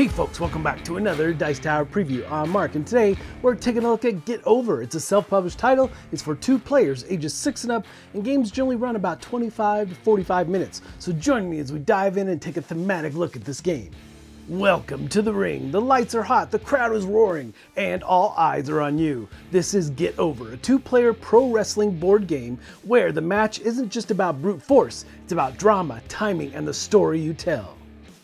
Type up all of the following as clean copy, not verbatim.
Hey folks, welcome back to another Dice Tower preview. I'm Mark, and today we're taking a look at Get Over. It's a self-published title, it's for 2 players, ages 6 and up, and games generally run about 25 to 45 minutes. So join me as we dive in and take a thematic look at this game. Welcome to the ring. The lights are hot, the crowd is roaring, and all eyes are on you. This is Get Over, a 2-player pro wrestling board game where the match isn't just about brute force, it's about drama, timing, and the story you tell.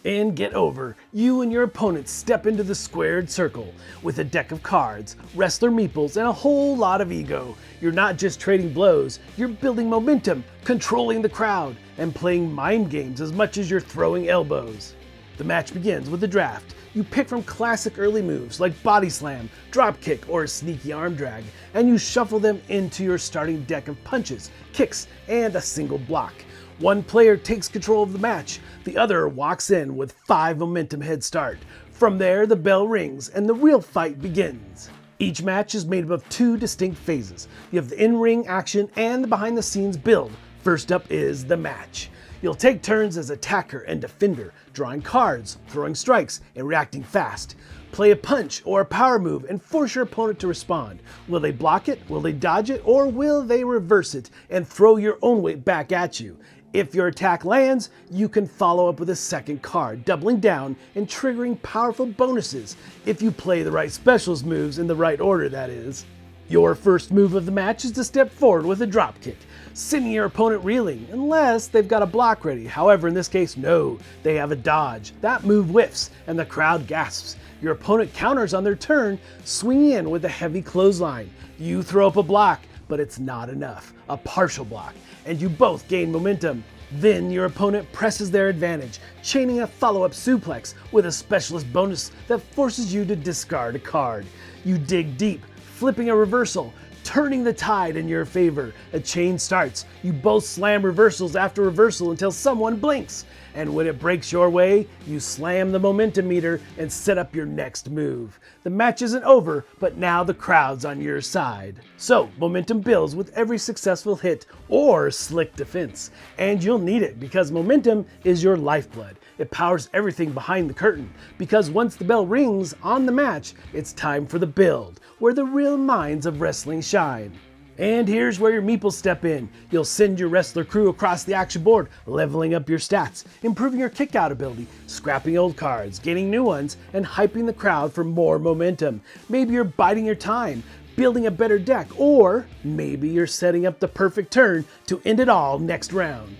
In Get Over, you and your opponent step into the squared circle with a deck of cards, wrestler meeples, and a whole lot of ego. You're not just trading blows, you're building momentum, controlling the crowd, and playing mind games as much as you're throwing elbows. The match begins with a draft. You pick from classic early moves like body slam, drop kick, or a sneaky arm drag, and you shuffle them into your starting deck of punches, kicks, and a single block. One player takes control of the match, the other walks in with 5 momentum head start. From there, the bell rings and the real fight begins. Each match is made up of 2 distinct phases. You have the in-ring action and the behind-the-scenes build. First up is the match. You'll take turns as attacker and defender, drawing cards, throwing strikes, and reacting fast. Play a punch or a power move and force your opponent to respond. Will they block it, will they dodge it, or will they reverse it and throw your own weight back at you? If your attack lands, you can follow up with a second card, doubling down and triggering powerful bonuses if you play the right specials moves in the right order, that is. Your first move of the match is to step forward with a drop kick, sending your opponent reeling, unless they've got a block ready. However, in this case, no, they have a dodge. That move whiffs, and the crowd gasps. Your opponent counters on their turn, swinging in with a heavy clothesline. You throw up a block, but it's not enough, a partial block, and you both gain momentum. Then your opponent presses their advantage, chaining a follow-up suplex with a specialist bonus that forces you to discard a card. You dig deep, flipping a reversal, turning the tide in your favor. A chain starts. You both slam reversals after reversal until someone blinks. And when it breaks your way, you slam the momentum meter and set up your next move. The match isn't over, but now the crowd's on your side. So, momentum builds with every successful hit or slick defense. And you'll need it because momentum is your lifeblood. It powers everything behind the curtain. Because once the bell rings on the match, it's time for the build, where the real minds of wrestling shine. And here's where your meeples step in. You'll send your wrestler crew across the action board, leveling up your stats, improving your kick-out ability, scrapping old cards, gaining new ones, and hyping the crowd for more momentum. Maybe you're biding your time, building a better deck, or maybe you're setting up the perfect turn to end it all next round.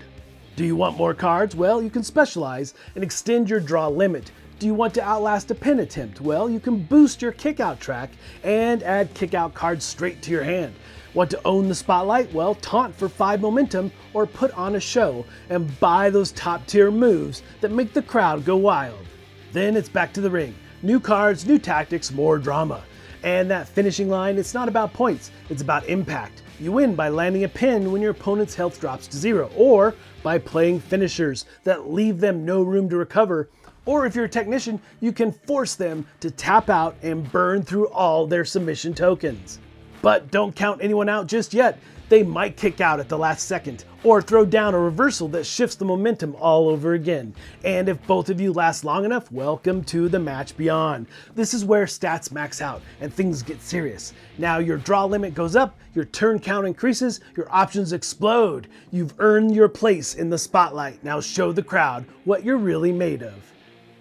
Do you want more cards? Well, you can specialize and extend your draw limit. Do you want to outlast a pin attempt? Well, you can boost your kick-out track and add kick-out cards straight to your hand. Want to own the spotlight? Well, taunt for 5 momentum or put on a show and buy those top-tier moves that make the crowd go wild. Then it's back to the ring. New cards, new tactics, more drama. And that finishing line, it's not about points, it's about impact. You win by landing a pin when your opponent's health drops to 0, or by playing finishers that leave them no room to recover. Or if you're a technician, you can force them to tap out and burn through all their submission tokens. But don't count anyone out just yet. They might kick out at the last second, or throw down a reversal that shifts the momentum all over again. And if both of you last long enough, welcome to the match beyond. This is where stats max out and things get serious. Now your draw limit goes up, your turn count increases, your options explode. You've earned your place in the spotlight. Now show the crowd what you're really made of.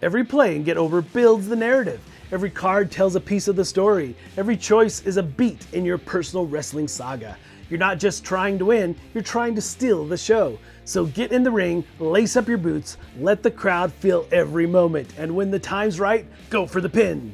Every play in Get Over builds the narrative. Every card tells a piece of the story. Every choice is a beat in your personal wrestling saga. You're not just trying to win, you're trying to steal the show. So get in the ring, lace up your boots, let the crowd feel every moment, and when the time's right, go for the pin.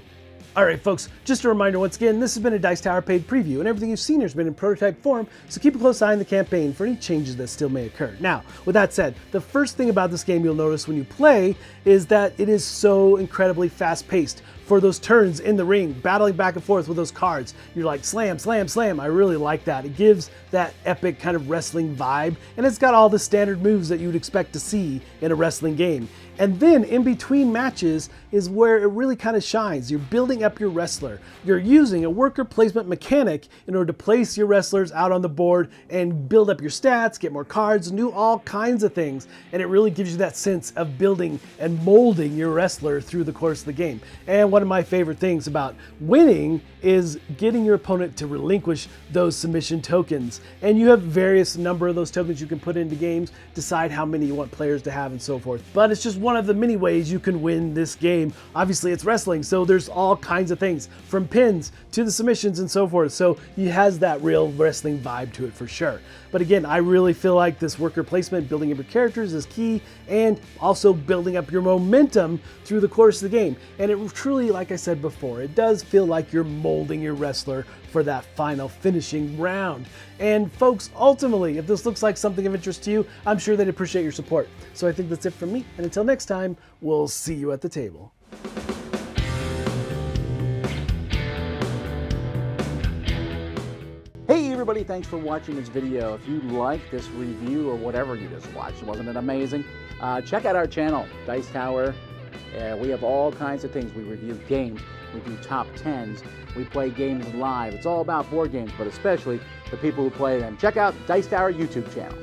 Alright folks, just a reminder once again, this has been a Dice Tower paid preview, and everything you've seen here has been in prototype form, so keep a close eye on the campaign for any changes that still may occur. Now, with that said, the first thing about this game you'll notice when you play is that it is so incredibly fast-paced. For those turns in the ring, battling back and forth with those cards, you're like slam, slam, slam. I really like that. It gives that epic kind of wrestling vibe, and it's got all the standard moves that you would expect to see in a wrestling game. And then in between matches is where it really kind of shines. You're building up your wrestler. You're using a worker placement mechanic in order to place your wrestlers out on the board and build up your stats, get more cards, and do all kinds of things. And it really gives you that sense of building and molding your wrestler through the course of the game. And one of my favorite things about winning is getting your opponent to relinquish those submission tokens. And you have various number of those tokens you can put into games, decide how many you want players to have and so forth. But it's just one of the many ways you can win this game. Obviously it's wrestling, so there's all kinds of things from pins to the submissions and so forth. So it has that real wrestling vibe to it for sure. But again, I really feel like this worker placement, building up your characters is key, and also building up your momentum through the course of the game. And it truly, like I said before, it does feel like you're molding your wrestler for that final finishing round. And folks, ultimately, if this looks like something of interest to you, I'm sure they'd appreciate your support. So I think that's it from me, and until next time, we'll see you at the table. Hey everybody, thanks for watching this video. If you like this review or whatever you just watched, wasn't it amazing? Check out our channel, Dice Tower. We have all kinds of things. We review games, we do top 10s, we play games live. It's all about board games, but especially the people who play them. Check out Dice Tower YouTube channel.